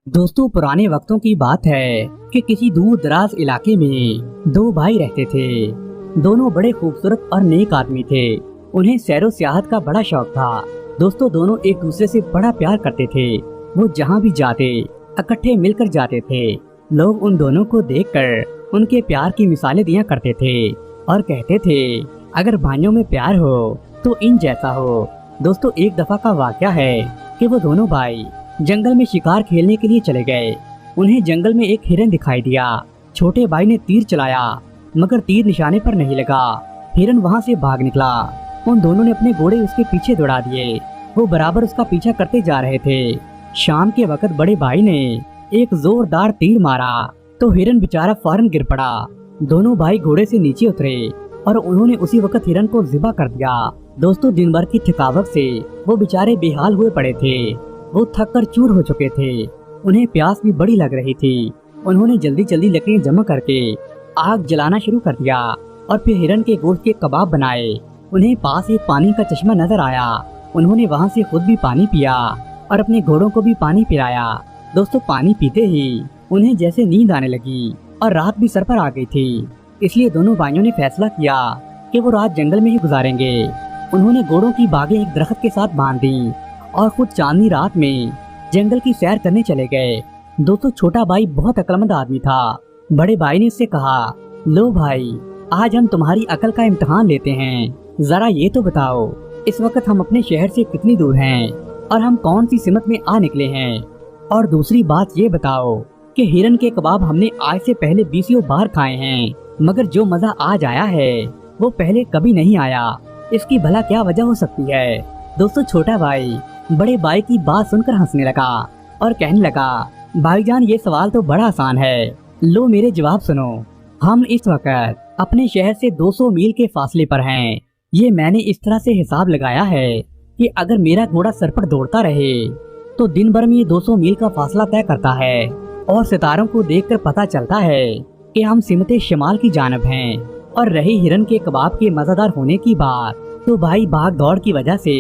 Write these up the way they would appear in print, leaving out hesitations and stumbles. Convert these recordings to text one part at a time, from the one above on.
दोस्तों, पुराने वक्तों की बात है कि किसी दूर दराज इलाके में दो भाई रहते थे। दोनों बड़े खूबसूरत और नेक आदमी थे। उन्हें सैरो सियाहत का बड़ा शौक था। दोस्तों, दोनों एक दूसरे से बड़ा प्यार करते थे। वो जहाँ भी जाते इकट्ठे मिलकर जाते थे। लोग उन दोनों को देखकर उनके प्यार की मिसालें दिया करते थे और कहते थे, अगर भाइयों में प्यार हो तो इन जैसा हो। दोस्तों, एक दफा का वाकया है कि वो दोनों भाई जंगल में शिकार खेलने के लिए चले गए। उन्हें जंगल में एक हिरन दिखाई दिया। छोटे भाई ने तीर चलाया, मगर तीर निशाने पर नहीं लगा। हिरन वहां से भाग निकला। उन दोनों ने अपने घोड़े उसके पीछे दौड़ा दिए। वो बराबर उसका पीछा करते जा रहे थे। शाम के वक्त बड़े भाई ने एक जोरदार तीर मारा तो हिरन बेचारा फौरन गिर पड़ा। दोनों भाई घोड़े से नीचे उतरे और उन्होंने उसी वक्त हिरन को ज़िबा कर दिया। दोस्तों, दिन भर की थकावट से वो बेचारे बेहाल हुए पड़े थे। वो थक कर चूर हो चुके थे। उन्हें प्यास भी बड़ी लग रही थी। उन्होंने जल्दी जल्दी लकड़ियां जमा करके आग जलाना शुरू कर दिया और फिर हिरन के गोश्त के कबाब बनाए। उन्हें पास एक पानी का चश्मा नजर आया। उन्होंने वहां से खुद भी पानी पिया और अपने घोड़ों को भी पानी पिलाया। दोस्तों, पानी पीते ही उन्हें जैसे नींद आने लगी और रात भी सर पर आ गई थी। इसलिए दोनों भाइयों ने फैसला किया कि वो रात जंगल में ही गुजारेंगे। उन्होंने घोड़ों की बागें एक दरख्त के साथ बांध दी और खुद चांदनी रात में जंगल की सैर करने चले गए। दोस्तों, छोटा भाई बहुत अक्लमंद आदमी था। बड़े भाई ने उससे कहा, लो भाई, आज हम तुम्हारी अकल का इम्तिहान लेते हैं। जरा ये तो बताओ, इस वक्त हम अपने शहर से कितनी दूर हैं और हम कौन सी सिमत में आ निकले हैं। और दूसरी बात ये बताओ कि हिरन के कबाब हमने आज से पहले 20 बार खाए हैं, मगर जो मजा आज आया है वो पहले कभी नहीं आया। इसकी भला क्या वजह हो सकती है। दोस्तों, छोटा भाई बड़े भाई की बात सुनकर हंसने लगा और कहने लगा, भाईजान, ये सवाल तो बड़ा आसान है। लो मेरे जवाब सुनो। हम इस वक्त अपने शहर से 200 मील के फासले पर हैं। ये मैंने इस तरह से हिसाब लगाया है कि अगर मेरा घोड़ा सर पर दौड़ता रहे तो दिन भर में ये 200 मील का फासला तय करता है। और सितारों को देखकर पता चलता है कि हम सिमते शिमाल की जानब हैं। और रही हिरन के कबाब के मजेदार होने की बात, तो भाई भाग दौड़ की वजह से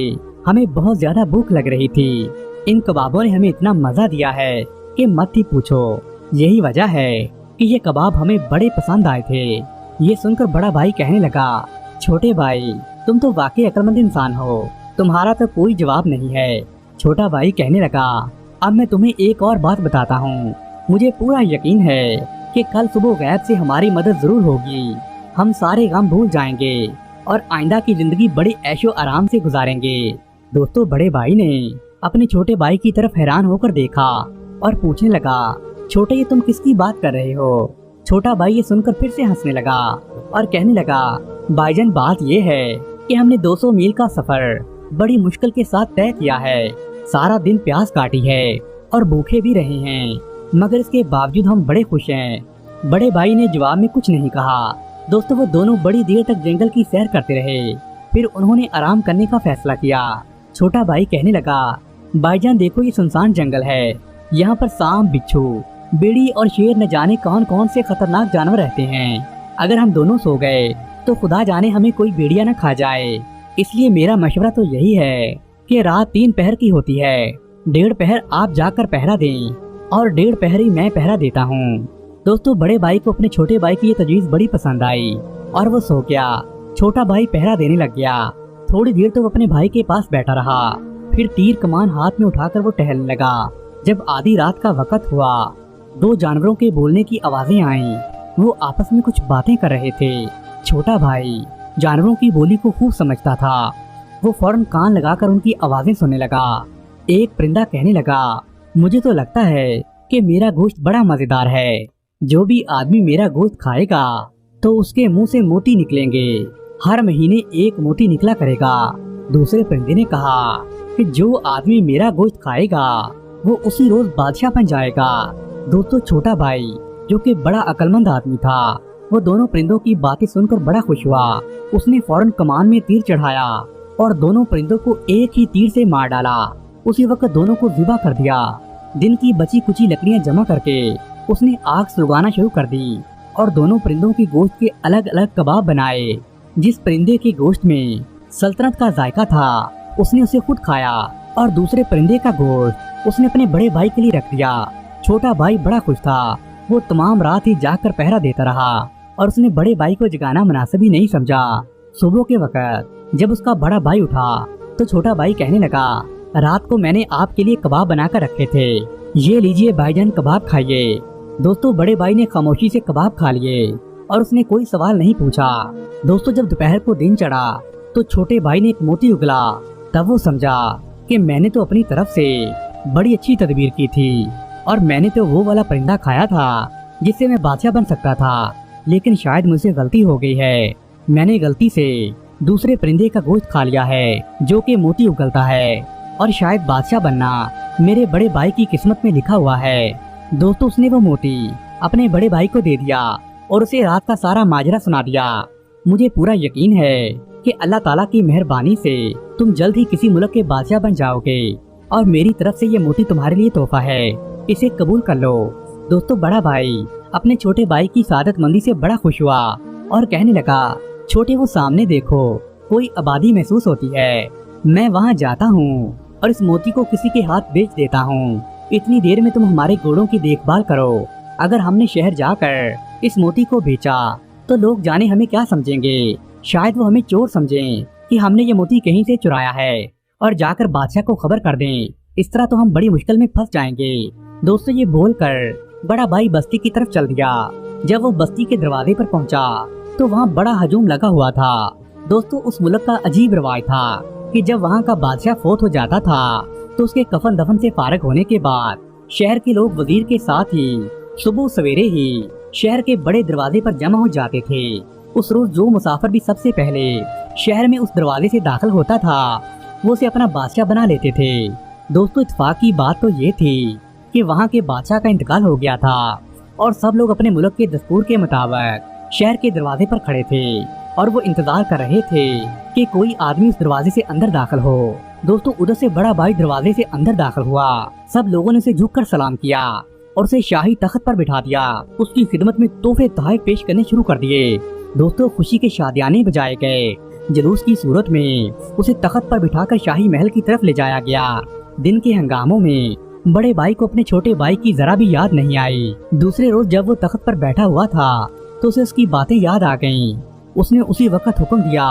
हमें बहुत ज्यादा भूख लग रही थी। इन कबाबों ने हमें इतना मजा दिया है कि मत ही पूछो। यही वजह है कि ये कबाब हमें बड़े पसंद आए थे। ये सुनकर बड़ा भाई कहने लगा, छोटे भाई, तुम तो वाकई अक्लमंद इंसान हो। तुम्हारा तो कोई जवाब नहीं है। छोटा भाई कहने लगा, अब मैं तुम्हें एक और बात बताता हूँ। मुझे पूरा यकीन है कि कल सुबह गैब से हमारी मदद जरूर होगी। हम सारे गम भूल जाएंगे और आइंदा की जिंदगी बड़ी ऐशो आराम से गुजारेंगे। दोस्तों, बड़े भाई ने अपने छोटे भाई की तरफ हैरान होकर देखा और पूछने लगा, छोटे, ये तुम किसकी बात कर रहे हो। छोटा भाई ये सुनकर फिर से हंसने लगा और कहने लगा, भाईजान, बात ये है कि हमने 200 मील का सफर बड़ी मुश्किल के साथ तय किया है। सारा दिन प्यास काटी है और भूखे भी रहे हैं, मगर इसके बावजूद हम बड़े खुश हैं। बड़े भाई ने जवाब में कुछ नहीं कहा। दोस्तों, वो दोनों बड़ी देर तक जंगल की सैर करते रहे। फिर उन्होंने आराम करने का फैसला किया। छोटा भाई कहने लगा, भाईजान, देखो, ये सुनसान जंगल है। यहाँ पर सांप, बिच्छू, बिल्ली और शेर न जाने कौन कौन से खतरनाक जानवर रहते हैं। अगर हम दोनों सो गए तो खुदा जाने हमें कोई भेड़िया न खा जाए। इसलिए मेरा मशवरा तो यही है कि रात 3 पहर की होती है। 1.5 पहर आप जाकर पहरा दें और 1.5 पहर ही मैं पहरा देता हूँ। दोस्तों, बड़े भाई को अपने छोटे भाई की ये तजवीज़ बड़ी पसंद आई और वो सो गया। छोटा भाई पहरा देने लग गया। थोड़ी देर तो वो अपने भाई के पास बैठा रहा। फिर तीर कमान हाथ में उठाकर वो टहलने लगा। जब आधी रात का वक्त हुआ, 2 जानवरों के बोलने की आवाजें आईं। वो आपस में कुछ बातें कर रहे थे। छोटा भाई जानवरों की बोली को खूब समझता था। वो फौरन कान लगाकर उनकी आवाजें सुनने लगा। एक परिंदा कहने लगा, मुझे तो लगता है कि मेरा गोश्त बड़ा मजेदार है। जो भी आदमी मेरा गोश्त खाएगा तो उसके मुंह से मोती निकलेंगे। हर महीने 1 मोती निकला करेगा। दूसरे परिंदे ने कहा कि जो आदमी मेरा गोश्त खाएगा वो उसी रोज बादशाह बन जाएगा। दोस्तों, छोटा भाई जो कि बड़ा अक्लमंद आदमी था, वो दोनों परिंदों की बातें सुनकर बड़ा खुश हुआ। उसने फौरन कमान में तीर चढ़ाया और दोनों परिंदों को एक ही तीर से मार डाला। उसी वक्त दोनों को ज़िबा कर दिया। दिन की बची कुची लकड़ियां जमा करके उसने आग सुलगाना शुरू कर दी और दोनों परिंदों की गोश्त के अलग अलग कबाब बनाए। जिस परिंदे के गोश्त में सल्तनत का जायका था, उसने उसे खुद खाया और दूसरे परिंदे का गोश्त उसने अपने बड़े भाई के लिए रख दिया छोटा भाई बड़ा खुश था। वो तमाम रात ही जाग कर पहरा देता रहा और उसने बड़े भाई को जगाना मुनासिब ही नहीं समझा। सुबह के वक्त जब उसका बड़ा भाई उठा तो छोटा भाई कहने लगा, रात को मैंने आपके लिए कबाब बनाकर रखे थे, ये लीजिए भाईजान कबाब खाइए। दोस्तों बड़े भाई ने खामोशी से कबाब खा लिए और उसने कोई सवाल नहीं पूछा। दोस्तों जब दोपहर को दिन चढ़ा तो छोटे भाई ने एक मोती उगला। तब वो समझा कि मैंने तो अपनी तरफ से बड़ी अच्छी तदबीर की थी और मैंने तो वो वाला परिंदा खाया था जिससे मैं बादशाह बन सकता था, लेकिन शायद मुझसे गलती हो गई है। मैंने गलती से दूसरे परिंदे का गोश्त खा लिया है जो कि मोती उगलता है और शायद बादशाह बनना मेरे बड़े भाई की किस्मत में लिखा हुआ है। दोस्तों उसने वो मोती अपने बड़े भाई को दे दिया और उसे रात का सारा माजरा सुना दिया। मुझे पूरा यकीन है कि अल्लाह ताला की मेहरबानी से तुम जल्द ही किसी मुल्क के बादशाह बन जाओगे और मेरी तरफ से ये मोती तुम्हारे लिए तोहफा है, इसे कबूल कर लो। दोस्तों बड़ा भाई अपने छोटे भाई की सादतमंदी से बड़ा खुश हुआ और कहने लगा, छोटे वो सामने देखो, कोई आबादी महसूस होती है, मैं वहाँ जाता हूँ और इस मोती को किसी के हाथ बेच देता हूँ। इतनी देर में तुम हमारे घोड़ों की देखभाल करो। अगर हमने शहर जाकर इस मोती को बेचा तो लोग जाने हमें क्या समझेंगे, शायद वो हमें चोर समझें कि हमने ये मोती कहीं से चुराया है और जाकर बादशाह को खबर कर दें। इस तरह तो हम बड़ी मुश्किल में फंस जाएंगे। दोस्तों ये बोलकर बड़ा भाई बस्ती की तरफ चल दिया। जब वो बस्ती के दरवाजे पर पहुंचा तो वहाँ बड़ा हजूम लगा हुआ था। दोस्तों उस मुल्क का अजीब रिवाज था कि जब वहाँ का बादशाह फौत हो जाता था तो उसके कफन दफन से फारिग होने के बाद शहर के लोग वजीर के साथ ही सुबह सवेरे ही शहर के बड़े दरवाजे पर जमा हो जाते थे। उस रोज जो मुसाफिर भी सबसे पहले शहर में उस दरवाजे से दाखिल होता था वो उसे अपना बादशाह बना लेते थे। दोस्तों इत्तेफाक की बात तो ये थी कि वहाँ के बादशाह का इंतकाल हो गया था और सब लोग अपने मुल्क के दस्तूर के मुताबिक शहर के दरवाजे पर खड़े थे और वो इंतजार कर रहे थे कि कोई आदमी उस दरवाजे से अंदर दाखिल हो। दोस्तों उधर से बड़ा भाई दरवाजे से अंदर दाखिल हुआ। सब लोगों ने उसे झुककर सलाम किया और उसे शाही तख्त पर बिठा दिया। उसकी खिदमत में तोहफे तोहफे पेश करने शुरू कर दिए। दोस्तों खुशी के शादियाने बजाए गए। जुलूस की सूरत में उसे तख्त पर बिठाकर शाही महल की तरफ ले जाया गया। दिन के हंगामों में बड़े भाई को अपने छोटे भाई की जरा भी याद नहीं आई। दूसरे रोज जब वो तख्त पर बैठा हुआ था तो उसे उसकी बातें याद आ गईं। उसने उसी वक्त हुक्म दिया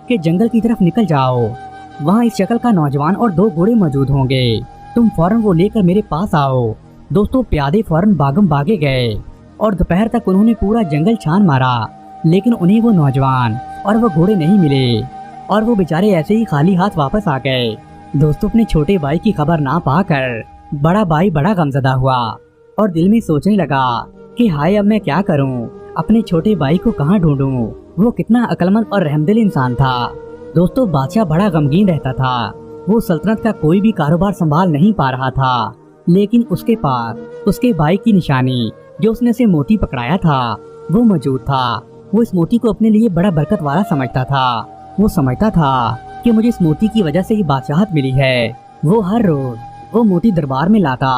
कि जंगल की तरफ निकल जाओ, वहाँ इस शक्ल का नौजवान और 2 घोड़े मौजूद होंगे, तुम फौरन वो लेकर मेरे पास आओ। दोस्तों प्यादे फौरन बागम भागे गए और दोपहर तक उन्होंने पूरा जंगल छान मारा, लेकिन उन्हें वो नौजवान और वो घोड़े नहीं मिले और वो बेचारे ऐसे ही खाली हाथ वापस आ गए। दोस्तों अपने छोटे भाई की खबर ना पाकर बड़ा भाई बड़ा गमज़दा हुआ और दिल में सोचने लगा कि हाय अब मैं क्या करूं, अपने छोटे भाई को कहां ढूंढूं। वो कितना अक्लमंद और रहमदिल इंसान था। दोस्तों बादशाह बड़ा गमगीन रहता था। वो सल्तनत का कोई भी कारोबार संभाल नहीं पा रहा था, लेकिन उसके पास उसके भाई की निशानी जो उसने उसे मोती पकड़ाया था वो मौजूद था। वो इस मोती को अपने लिए बड़ा बरकत वाला समझता था। वो समझता था कि मुझे इस मोती की वजह से ही बादशाहत मिली है। वो हर रोज वो मोती दरबार में लाता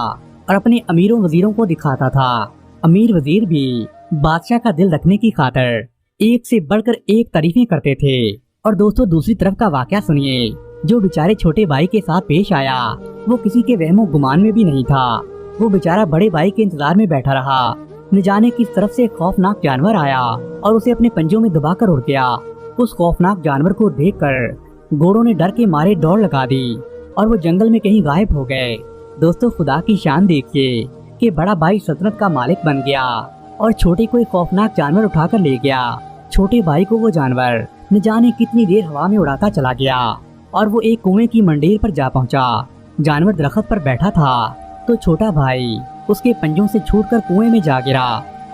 और अपने अमीरों वजीरों को दिखाता था। अमीर वजीर भी बादशाह का दिल रखने की खातिर एक से बढ़कर एक तारीफें करते थे। और दोस्तों दूसरी तरफ का वाकया सुनिए जो बेचारे छोटे भाई के साथ पेश आया। वो किसी के वहमो गुमान में भी नहीं था। वो बेचारा बड़े भाई के इंतजार में बैठा रहा। न जाने किस तरफ से खौफनाक जानवर आया और उसे अपने पंजों में दबाकर उड़ गया। उस खौफनाक जानवर को देखकर घोड़ों ने डर के मारे दौड़ लगा दी और वो जंगल में कहीं गायब हो गए। दोस्तों खुदा की शान देखिए कि बड़ा भाई सल्तनत का मालिक बन गया और छोटे को एक खौफनाक जानवर उठाकर ले गया। छोटे भाई को वो जानवर न जाने कितनी देर हवा में उड़ाता चला गया और वो एक कुएं की मंडेर पर जा पहुंचा। जानवर दरख्त पर बैठा था तो छोटा भाई उसके पंजों से छूटकर कुएं में जा गिरा।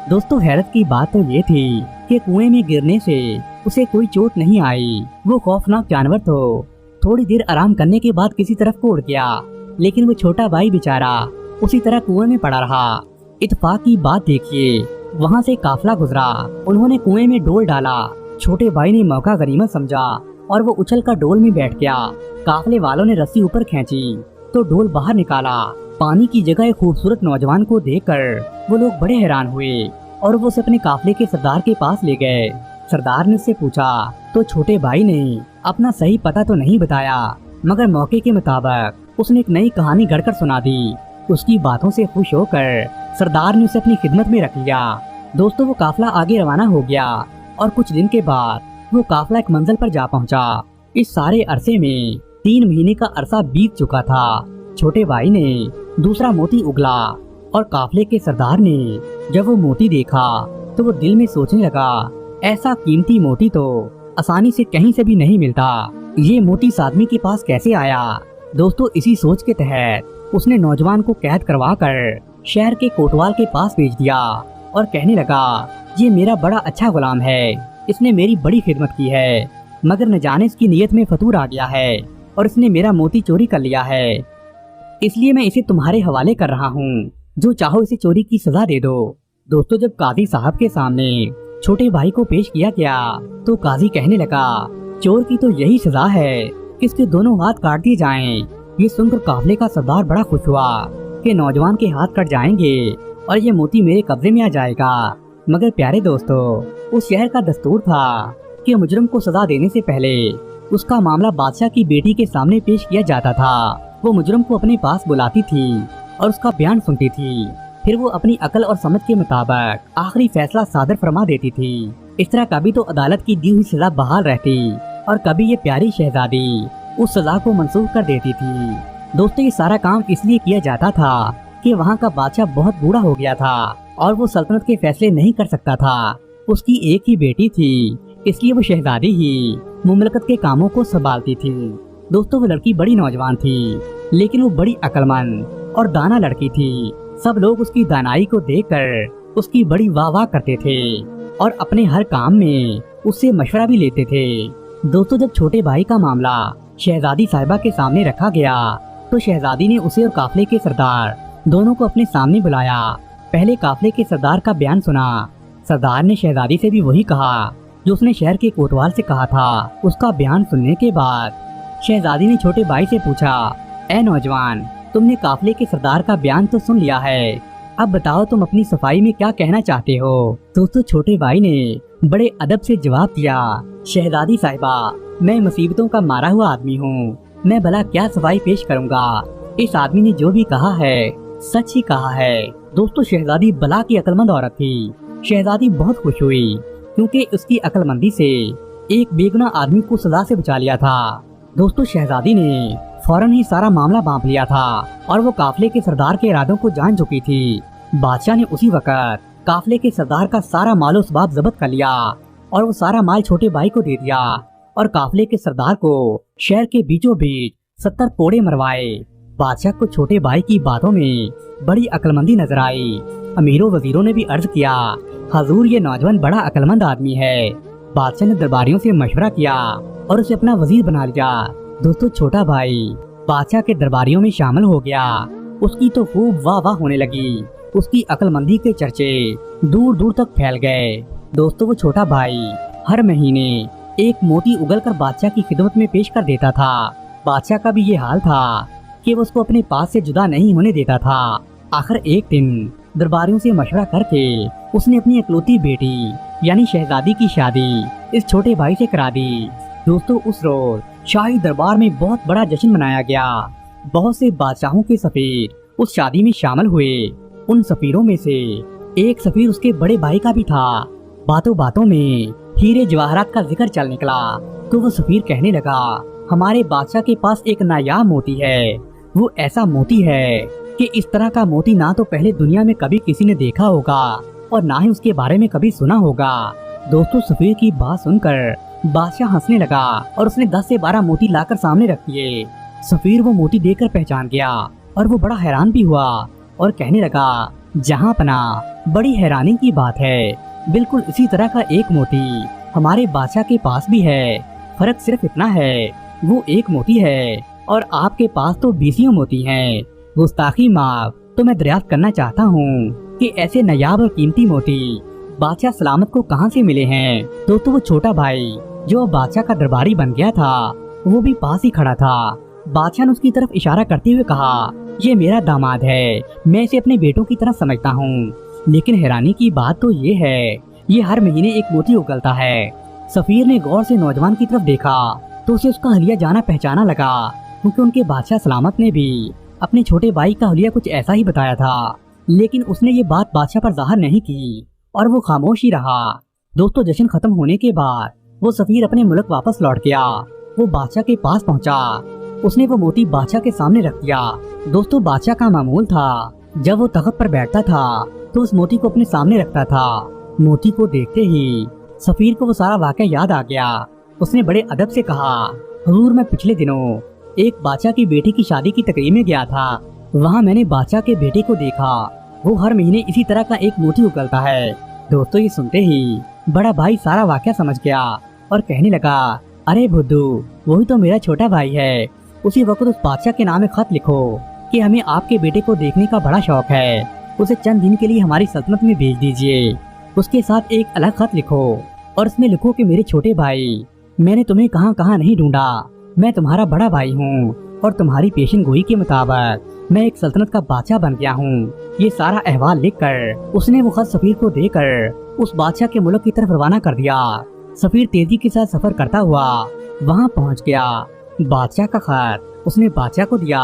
दोस्तों हैरत की बात तो ये थी कि कुएं में गिरने से उसे कोई चोट नहीं आई। वो खौफनाक जानवर तो थोड़ी देर आराम करने के बाद किसी तरफ को उड़ गया, लेकिन वो छोटा भाई बेचारा उसी तरह कुएं में पड़ा रहा। इत्तेफाक की बात देखिए, वहाँ से काफिला गुजरा, उन्होंने कुएं में डोल डाला। छोटे भाई ने मौका गनीमत समझा और वो उछल कर डोल में बैठ गया। काफिले वालों ने रस्सी ऊपर खींची तो डोल बाहर निकाला। पानी की जगह एक खूबसूरत नौजवान को देखकर वो लोग बड़े हैरान हुए और वो उसे अपने काफिले के सरदार के पास ले गए। सरदार ने उससे पूछा तो छोटे भाई ने अपना सही पता तो नहीं बताया, मगर मौके के मुताबिक उसने एक नई कहानी गढ़कर सुना दी। اس کی باتوں سے خوش ہو کر سردار نے اسے اپنی خدمت میں رکھ لیا۔ دوستوں وہ قافلہ آگے روانہ ہو گیا اور کچھ دن کے بعد وہ قافلہ ایک منزل پر جا پہنچا۔ اس سارے عرصے میں 3 مہینے کا عرصہ بیت چکا تھا۔ چھوٹے بھائی نے دوسرا موتی اگلا اور قافلے کے سردار نے جب وہ موتی دیکھا تو وہ دل میں سوچنے لگا، ایسا قیمتی موتی تو آسانی سے کہیں سے بھی نہیں ملتا، یہ موتی اس آدمی کے پاس کیسے آیا؟ دوستو اسی سوچ کے تحت اس نے نوجوان کو قید کروا کر شہر کے کوٹوال کے پاس بھیج دیا اور کہنے لگا، یہ میرا بڑا اچھا غلام ہے، اس نے میری بڑی خدمت کی ہے، مگر نہ جانے اس کی نیت میں فتور آ گیا ہے اور اس نے میرا موتی چوری کر لیا ہے، اس لیے میں اسے تمہارے حوالے کر رہا ہوں، جو چاہو اسے چوری کی سزا دے دو۔ دوستو جب قاضی صاحب کے سامنے چھوٹے بھائی کو پیش کیا گیا تو قاضی کہنے لگا، چور کی تو یہی سزا ہے کہ اس کے دونوں ہاتھ کاٹ دیے جائیں۔ یہ سن کر قافلے کا سردار بڑا خوش ہوا کہ نوجوان کے ہاتھ کٹ جائیں گے اور یہ موتی میرے قبضے میں آ جائے گا۔ مگر پیارے دوستو اس شہر کا دستور تھا کہ مجرم کو سزا دینے سے پہلے اس کا معاملہ بادشاہ کی بیٹی کے سامنے پیش کیا جاتا تھا۔ وہ مجرم کو اپنے پاس بلاتی تھی اور اس کا بیان سنتی تھی، پھر وہ اپنی عقل اور سمجھ کے مطابق آخری فیصلہ صادر فرما دیتی تھی۔ اس طرح کبھی تو عدالت کی دی ہوئی سزا بحال رہتی اور کبھی یہ پیاری شہزادی اس سزا کو منسوخ کر دیتی تھی۔ دوستو یہ سارا کام اس لیے کیا جاتا تھا کہ وہاں کا بادشاہ بہت بوڑھا ہو گیا تھا اور وہ سلطنت کے فیصلے نہیں کر سکتا تھا۔ اس کی ایک ہی بیٹی تھی، اس لیے وہ شہزادی ہی مملکت کے کاموں کو سنبھالتی تھی۔ دوستو وہ لڑکی بڑی نوجوان تھی لیکن وہ بڑی عقل مند اور دانا لڑکی تھی۔ سب لوگ اس کی دانائی کو دیکھ کر اس کی بڑی واہ واہ کرتے تھے اور اپنے ہر کام میں اس سے مشورہ بھی لیتے تھے۔ دوستو جب چھوٹے بھائی کا معاملہ شہزادی صاحبہ کے سامنے رکھا گیا تو شہزادی نے اسے اور قافلے کے سردار دونوں کو اپنے سامنے بلایا۔ پہلے قافلے کے سردار کا بیان سنا۔ سردار نے شہزادی سے بھی وہی کہا جو اس نے شہر کے کوٹوال سے کہا تھا۔ اس کا بیان سننے کے بعد شہزادی نے چھوٹے بھائی سے پوچھا، اے نوجوان تم نے قافلے کے سردار کا بیان تو سن لیا ہے، اب بتاؤ تم اپنی صفائی میں کیا کہنا چاہتے ہو؟ دوستو چھوٹے بھائی نے بڑے ادب سے جواب دیا، شہزادی صاحبہ میں مصیبتوں کا مارا ہوا آدمی ہوں، میں بھلا کیا صفائی پیش کروں گا؟ اس آدمی نے جو بھی کہا ہے سچ ہی کہا ہے۔ دوستو شہزادی بلا کی عقل مند عورت تھی۔ شہزادی بہت خوش ہوئی کیونکہ اس کی عقل مندی سے ایک بے گناہ آدمی کو سزا سے بچا لیا تھا۔ دوستو شہزادی نے فوراً ہی سارا معاملہ بانپ لیا تھا اور وہ قافلے کے سردار کے ارادوں کو جان چکی تھی۔ بادشاہ نے اسی وقت قافلے کے سردار کا سارا مال و اسباب ضبط کر لیا اور وہ سارا مال چھوٹے بھائی کو دے دیا اور قافلے کے سردار کو شہر کے بیچوں بیچ 70 کوڑے مروائے۔ بادشاہ کو چھوٹے بھائی کی باتوں میں بڑی عقل مندی نظر آئی۔ امیروں وزیروں نے بھی عرض کیا، حضور یہ نوجوان بڑا عقل مند آدمی ہے۔ بادشاہ نے درباریوں سے مشورہ کیا اور اسے اپنا وزیر بنا لیا۔ دوستو چھوٹا بھائی بادشاہ کے درباریوں میں شامل ہو گیا۔ اس کی تو خوب واہ واہ ہونے لگی۔ اس کی عقل مندی کے چرچے دور دور تک پھیل گئے۔ دوستو وہ چھوٹا بھائی ہر مہینے ایک موتی اگل کر بادشاہ کی خدمت میں پیش کر دیتا تھا۔ بادشاہ کا بھی یہ حال تھا کہ وہ اس کو اپنے پاس سے جدا نہیں ہونے دیتا تھا۔ آخر ایک دن درباریوں سے مشورہ کر کے اس نے اپنی اکلوتی بیٹی یعنی شہزادی کی شادی اس چھوٹے بھائی سے کرا دی۔ دوستو اس روز شاہی دربار میں بہت بڑا جشن منایا گیا۔ بہت سے بادشاہوں کے سفیر اس شادی میں شامل ہوئے۔ ان سفیروں میں سے ایک سفیر اس کے بڑے بھائی کا بھی تھا۔ باتوں باتوں میں ہیرے جواہرات کا ذکر چل نکلا تو وہ سفیر کہنے لگا، ہمارے بادشاہ کے پاس ایک نایاب موتی ہے۔ وہ ایسا موتی ہے کہ اس طرح کا موتی نہ تو پہلے دنیا میں کبھی کسی نے دیکھا ہوگا اور نہ ہی اس کے بارے میں کبھی سنا ہوگا۔ دوستو سفیر کی بات سن کر بادشاہ ہنسنے لگا اور اس نے 10 سے 12 موتی لا کر سامنے رکھ دیے۔ سفیر وہ موتی دیکھ کر پہچان گیا اور وہ بڑا حیران بھی ہوا اور کہنے لگا، جہاں پناہ بڑی حیرانی کی بات ہے، بالکل اسی طرح کا ایک موتی ہمارے بادشاہ کے پاس بھی ہے، فرق صرف اتنا ہے وہ ایک موتی ہے اور آپ کے پاس تو 20 موتی ہیں۔ گستاخی معاف، تو میں دریافت کرنا چاہتا ہوں کہ ایسے نایاب اور قیمتی موتی بادشاہ سلامت کو کہاں سے ملے ہیں؟ تو وہ چھوٹا بھائی جو بادشاہ کا درباری بن گیا تھا وہ بھی پاس ہی کھڑا تھا۔ بادشاہ نے اس کی طرف اشارہ کرتے ہوئے کہا، یہ میرا داماد ہے، میں اسے اپنے بیٹوں کی طرح سمجھتا ہوں، لیکن حیرانی کی بات تو یہ ہے یہ ہر مہینے ایک موتی اگلتا ہے۔ سفیر نے غور سے نوجوان کی طرف دیکھا تو اسے اس کا حلیہ جانا پہچانا لگا کیونکہ ان کے بادشاہ سلامت نے بھی अपने छोटे भाई का हुलिया कुछ ऐसा ही बताया था, लेकिन उसने ये बात बादशाह पर जाहिर नहीं की और वो खामोश ही रहा। दोस्तों, जश्न खत्म होने के बाद वो सफीर अपने मुल्क वापस लौट गया। वो बादशाह के पास पहुंचा। उसने वो मोती बादशाह के सामने रख दिया। दोस्तों, बादशाह का मामूल था जब वो तख्त पर बैठता था तो उस मोती को अपने सामने रखता था। मोती को देखते ही सफीर को वो सारा वाकया याद आ गया। उसने बड़े अदब से कहा, हुजूर, मैं पिछले दिनों एक बादशाह की बेटी की शादी की तकरीब में गया था। वहाँ मैंने बादशाह के बेटे को देखा। वो हर महीने इसी तरह का एक मोती उगलता है। दोस्तों, ये सुनते ही बड़ा भाई सारा वाकया समझ गया और कहने लगा, अरे बुद्धू, वही तो मेरा छोटा भाई है। उसी वक्त उस बादशाह के नाम में खत लिखो कि हमें आपके बेटे को देखने का बड़ा शौक है। उसे चंद दिन के लिए हमारी सल्तनत में भेज दीजिए। उसके साथ एक अलग खत लिखो और उसमें लिखो कि मेरे छोटे भाई, मैंने तुम्हें कहां कहां नहीं ढूंढा। मैं तुम्हारा बड़ा भाई हूँ और तुम्हारी पेशन गोई के मुताबिक मैं एक सल्तनत का बादशाह बन गया हूँ। ये सारा अहवाल लिखकर उसने वो खत सफीर को देकर उस बादशाह के मुल्क की तरफ रवाना कर दिया। सफीर तेजी के साथ सफर करता हुआ वहाँ पहुँच गया। बादशाह का खत उसने बादशाह को दिया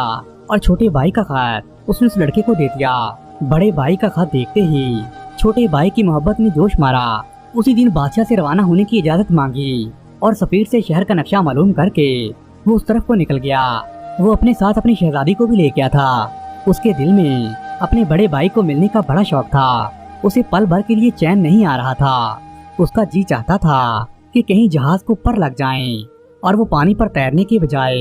और छोटे भाई का खत उसने उस लड़के को दे दिया। बड़े भाई का खत देखते ही छोटे भाई की मोहब्बत ने जोश मारा। उसी दिन बादशाह से रवाना होने की इजाजत मांगी और सफीर से शहर का नक्शा मालूम करके वो उस तरफ को निकल गया। वो अपने साथ अपनी शहजादी को भी ले गया था। उसके दिल में अपने बड़े भाई को मिलने का बड़ा शौक था। उसे पल भर के लिए चैन नहीं आ रहा था। उसका जी चाहता था कि कहीं जहाज को पर लग जाएं और वो पानी पर तैरने के बजाय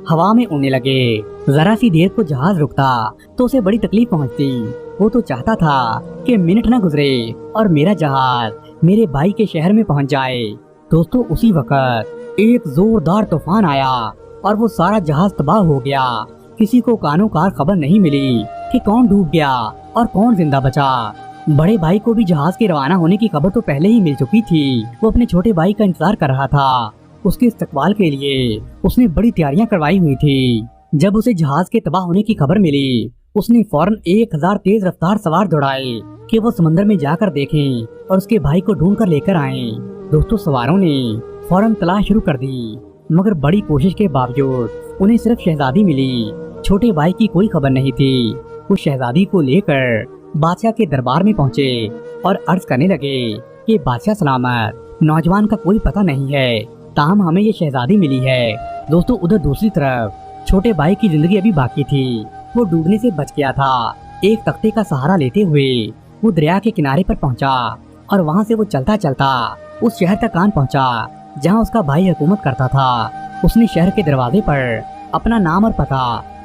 हवा में उड़ने लगे। जरा सी देर को जहाज रुकता तो उसे बड़ी तकलीफ पहुंचती। वो तो चाहता था कि मिनट न गुजरे और मेरा जहाज मेरे भाई के शहर में पहुंच जाए। दोस्तों, उसी वक्त एक जोरदार तूफान आया और वो सारा जहाज तबाह हो गया। किसी को कानो कार खबर नहीं मिली कि कौन डूब गया और कौन जिंदा बचा। बड़े भाई को भी जहाज के रवाना होने की खबर तो पहले ही मिल चुकी थी। वो अपने छोटे भाई का इंतजार कर रहा था। उसके इस्तकबाल के लिए उसने बड़ी तैयारियां करवाई हुई थी। जब उसे जहाज के तबाह होने की खबर मिली, उसने फौरन 1000 तेज रफ्तार सवार दौड़ाए कि वो समंदर में जाकर देखें और उसके भाई को ढूंढ कर लेकर आए। दोस्तों, सवारों ने फौरन तलाश शुरू कर दी, मगर बड़ी कोशिश के बावजूद उन्हें सिर्फ शहजादी मिली। छोटे भाई की कोई खबर नहीं थी। वो शहजादी को लेकर बादशाह के दरबार में पहुंचे और अर्ज करने लगे कि बादशाह सलामत, नौजवान का कोई पता नहीं है, ताहम हमें ये शहजादी मिली है। दोस्तों, उधर दूसरी तरफ छोटे भाई की जिंदगी अभी बाकी थी। वो डूबने से बच गया था। एक तख्ते का सहारा लेते हुए वो दरिया के किनारे पर पहुंचा और वहां से वो चलता चलता उस शहर तक आन पहुंचा जहां उसका भाई हुकूमत करता था। उसने शहर के दरवाजे पर अपना नाम और पता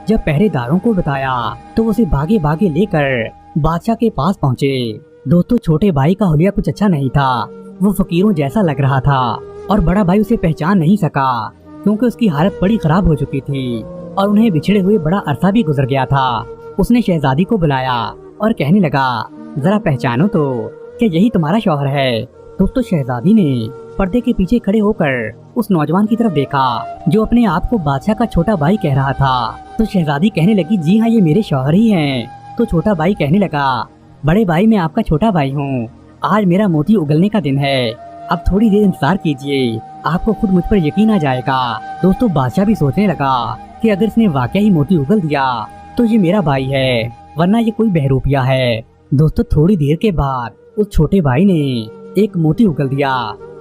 जब पहरेदारों को बताया तो उसे भागे भागे लेकर बादशाह के पास पहुंचे। दोस्तों, छोटे भाई का हुलिया कुछ अच्छा नहीं था। वो फकीरों जैसा लग रहा था और बड़ा भाई उसे पहचान नहीं सका क्योंकि उसकी हालत बड़ी खराब हो चुकी थी और उन्हें बिछड़े हुए बड़ा अरसा भी गुजर गया था। उसने शहजादी को बुलाया और कहने लगा, जरा पहचानो तो क्या यही तुम्हारा शौहर है। दोस्तों, शहजादी ने पर्दे के पीछे खड़े होकर उस नौजवान की तरफ देखा जो अपने आप को बादशाह का छोटा भाई कह रहा था। तो शहजादी कहने लगी, जी हाँ, ये मेरे शौहर ही हैं। तो छोटा भाई कहने लगा, बड़े भाई, मैं आपका छोटा भाई हूँ। आज मेरा मोती उगलने का दिन है। अब थोड़ी देर इंतजार कीजिए, आपको खुद मुझ पर यकीन आ जाएगा। दोस्तों, बादशाह भी सोचने लगा कि अगर इसने वाकई ही मोती उगल दिया तो ये मेरा भाई है, वरना ये कोई बहरूपिया है। दोस्तों, थोड़ी देर के बाद उस छोटे भाई ने एक मोती उगल दिया।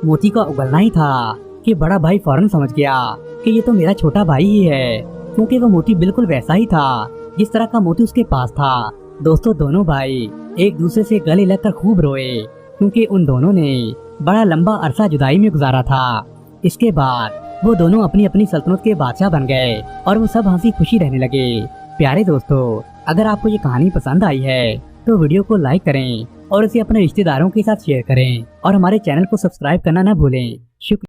मोती का उगलना ही था कि बड़ा भाई फौरन समझ गया कि ये तो मेरा छोटा भाई ही है, क्योंकि वो मोती बिल्कुल वैसा ही था जिस तरह का मोती उसके पास था। दोस्तों, दोनों भाई एक दूसरे से गले लगकर खूब रोए क्योंकि उन दोनों ने बड़ा लंबा अरसा जुदाई में गुजारा था। इसके बाद वो दोनों अपनी अपनी सल्तनत के बादशाह बन गए और वो सब हंसी खुशी रहने लगे। प्यारे दोस्तों, अगर आपको ये कहानी पसंद आई है तो वीडियो को लाइक करें और इसे अपने रिश्तेदारों के साथ शेयर करें और हमारे चैनल को सब्सक्राइब करना न भूलें। शुक्रिया।